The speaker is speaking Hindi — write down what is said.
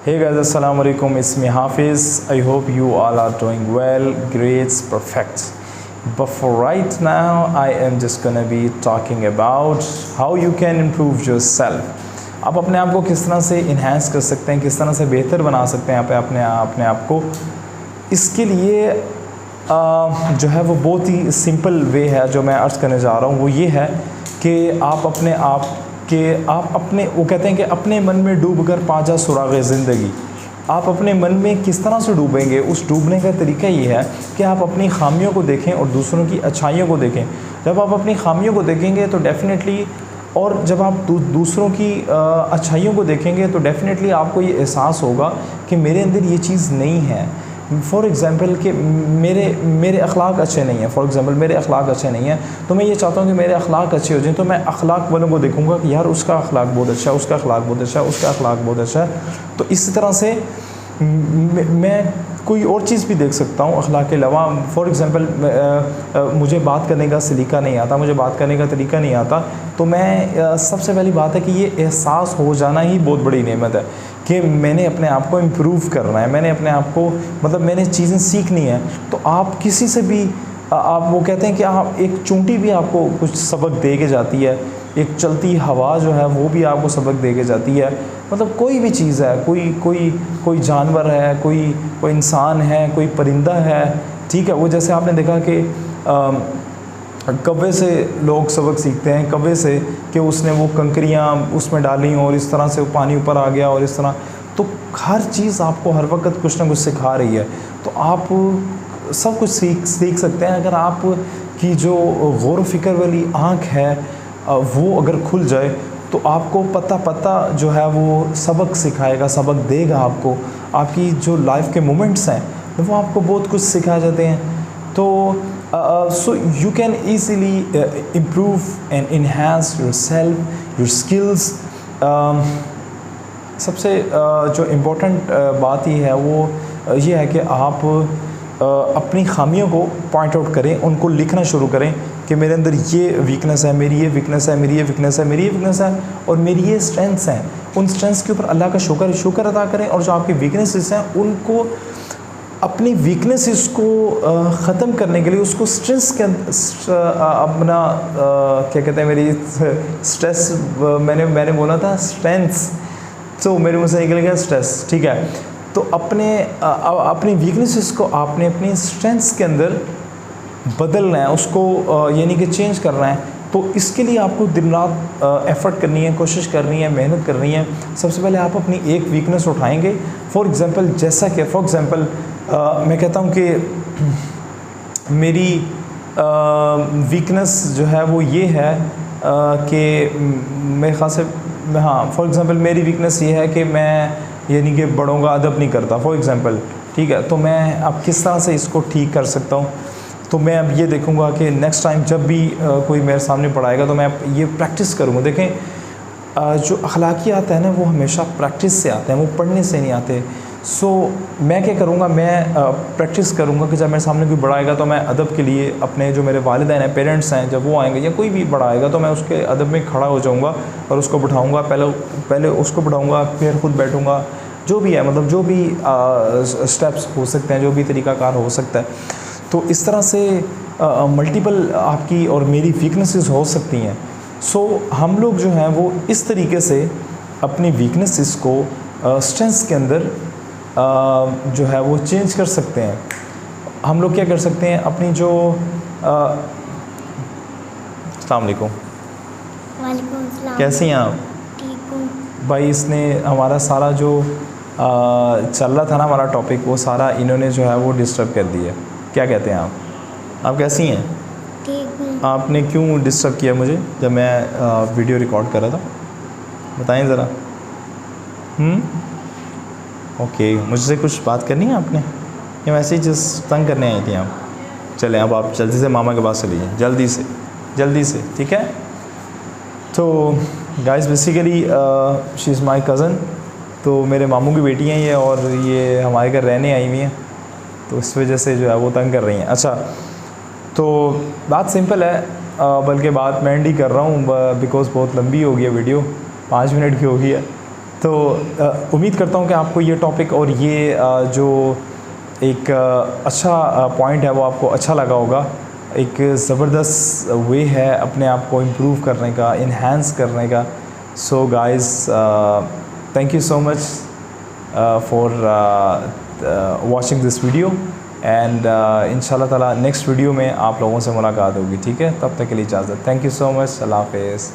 Hey guys, assalamu alaikum. It's me Hafiz. I hope you all are doing well, great, perfect. But for right now, I am just gonna be talking about how you can improve yourself. आप अपने आप को किस तरह से इन्हेंस कर सकते हैं, किस तरह से बेहतर बना सकते हैं अपने आप को। इसके लिए जो है वो बहुत ही सिंपल वे है जो मैं अर्ज़ करने जा रहा हूँ, वो ये है कि आप अपने आप कि आप अपने, वो कहते हैं कि अपने मन में डूब कर पा जा सुराग़े ज़िंदगी। आप अपने मन में किस तरह से डूबेंगे, उस डूबने का तरीका ये है कि आप अपनी ख़ामियों को देखें और दूसरों की अच्छाइयों को देखें। जब आप अपनी ख़ामियों को देखेंगे तो डेफ़िनेटली, और जब आप दूसरों की अच्छाइयों को देखेंगे तो डेफ़िनेटली आपको ये एहसास होगा कि मेरे अंदर ये चीज़ नहीं है। फ़ॉर एग्ज़ाम्पल कि मेरे अखलाक अच्छे नहीं हैं, मेरे अखलाक अच्छे नहीं हैं, तो मैं ये चाहता हूँ कि मेरे अखलाक अच्छे हो जाएं, तो मैं अखलाक वालों को देखूँगा कि यार उसका अखलाक बहुत अच्छा है, उसका अखलाक बहुत अच्छा है, उसका अखलाक बहुत अच्छा है। तो इस तरह से मैं कोई और चीज़ भी देख सकता हूँ अखलाक के अलावा। फ़ॉर एग्ज़ाम्पल मुझे बात करने का सलीका नहीं आता, मुझे बात करने का तरीका नहीं आता, तो मैं सबसे पहली बात है कि ये एहसास हो जाना ही बहुत बड़ी नेमत है कि मैंने अपने आप को इम्प्रूव करना है, मैंने अपने आप को, मतलब मैंने चीज़ें सीखनी है। तो आप किसी से भी आप, वो कहते हैं कि आप, एक चूंटी भी आपको कुछ सबक दे के जाती है, एक चलती हवा जो है वो भी आपको सबक दे के जाती है। मतलब कोई भी चीज़ है, कोई जानवर है, कोई इंसान है, कोई परिंदा है, ठीक है। वो जैसे आपने देखा कि कौवे से लोग सबक सीखते हैं, कौवे से कि उसने वो कंकरियाँ उसमें डाली और इस तरह से वो पानी ऊपर आ गया और इस तरह। तो हर चीज़ आपको हर वक्त कुछ ना कुछ सिखा रही है। तो आप सब कुछ सीख सकते हैं अगर आप की जो गौर फ़िक्र वाली आँख है वो अगर खुल जाए, तो आपको पता जो है वो सबक सिखाएगा, सबक देगा आपको। आपकी जो लाइफ के मोमेंट्स हैं वो आपको बहुत कुछ सिखा जाते हैं। तो so you can easily improve and enhance yourself, your skills. सबसे जो इम्पोर्टेंट बात ये है वो ये है कि आप अपनी ख़ामियों को पॉइंट आउट करें, उनको लिखना शुरू करें कि मेरे अंदर ये वीकनेस है, मेरी ये वीकनेस है, मेरी ये वीकनेस है, मेरी ये वीकनेस है, और मेरी ये स्ट्रेंथ्स हैं। उन स्ट्रेंथ्स के ऊपर अल्लाह का शुक्र अदा करें, और जो आपकी वीकनेसेस हैं उनको, अपनी वीकनेसेस को ख़त्म करने के लिए उसको स्ट्रेस के अपना क्या कहते हैं, मेरी स्ट्रेस, मैंने बोला था स्ट्रेंथ्स, तो मेरे मुँह से निकल गया स्ट्रेस, ठीक है। तो अपनी वीकनेसेस को आपने अपनी स्ट्रेंथ्स के अंदर बदलना है, उसको यानी कि चेंज करना है। तो इसके लिए आपको दिन रात एफ़र्ट करनी है, कोशिश करनी है, मेहनत करनी है। सबसे पहले आप अपनी एक वीकनेस उठाएंगे। फॉर एग्ज़ाम्पल जैसा कि मैं कहता हूँ कि मेरी वीकनेस जो है वो ये है कि मेरे ख़्याल से, हाँ, फॉर एग्ज़ाम्पल मेरी वीकनेस ये है कि मैं यानी कि बड़ों का अदब नहीं करता, फॉर एग्ज़ाम्पल, ठीक है। तो मैं अब किस तरह से इसको ठीक कर सकता हूँ, तो मैं अब ये देखूँगा कि नेक्स्ट टाइम जब भी कोई मेरे सामने पढ़ाएगा तो मैं ये प्रैक्टिस करूँगा। देखें, जो अखलाकियात है ना वो हमेशा प्रैक्टिस से आते हैं, वो पढ़ने से नहीं आते। सो मैं क्या करूँगा, मैं प्रैक्टिस करूँगा कि जब मेरे सामने कोई बड़ा आएगा तो मैं अदब के लिए अपने जो मेरे वालिदैन हैं, पेरेंट्स हैं, जब वो आएंगे या कोई भी बड़ा आएगा तो मैं उसके अदब में खड़ा हो जाऊँगा और उसको बिठाऊँगा। पहले उसको बिठाऊँगा, फिर ख़ुद बैठूँगा, जो भी है, मतलब जो भी स्टेप्स हो सकते हैं, जो भी तरीक़ाकार हो सकता है। तो इस तरह से मल्टीपल आपकी और मेरी वीकनेसेस हो सकती हैं। सो हम लोग जो हैं वो इस तरीके से अपनी वीकनेसेस को स्ट्रेंथ्स के अंदर जो है वो चेंज कर सकते हैं। हम लोग क्या कर सकते हैं, अपनी जो अस्सलाम वालेकुम, वालेकुम अस्सलाम, कैसी हैं आप? ठीक हूँ भाई, इसने हमारा सारा जो चल रहा था ना हमारा टॉपिक, वो सारा इन्होंने जो है वो डिस्टर्ब कर दिया। क्या कहते हैं आप कैसी हैं? ठीक हूँ। आपने क्यों डिस्टर्ब किया मुझे जब मैं वीडियो रिकॉर्ड कर रहा था? बताएं ज़रा। ओके, मुझसे कुछ बात करनी है आपने, या वैसे ही जस्ट तंग करने आई थी आप? चलें, अब आप जल्दी से मामा के पास चलिए, जल्दी से, ठीक है। तो guys, basically she is my cousin, तो मेरे मामू की बेटी हैं ये, और ये हमारे घर रहने आई हुई हैं, तो इस वजह से जो है वो तंग कर रही हैं। अच्छा, तो बात सिंपल है, बल्कि बात मैं एंड ही कर रहा हूँ बिकॉज़ बहुत लंबी हो गई है वीडियो, 5 मिनट की हो गई है। तो उम्मीद करता हूँ कि आपको ये टॉपिक और ये जो एक अच्छा पॉइंट है वो आपको अच्छा लगा होगा। एक ज़बरदस्त वे है अपने आप को इम्प्रूव करने का, इन्हांस करने का। So guys, thank you so much for watching this video and इंशाल्लाह ताला नेक्स्ट वीडियो में आप लोगों से मुलाकात होगी। ठीक है, तब तक के लिए इजाज़त। Thank you so much. Allah हाफ़िज़।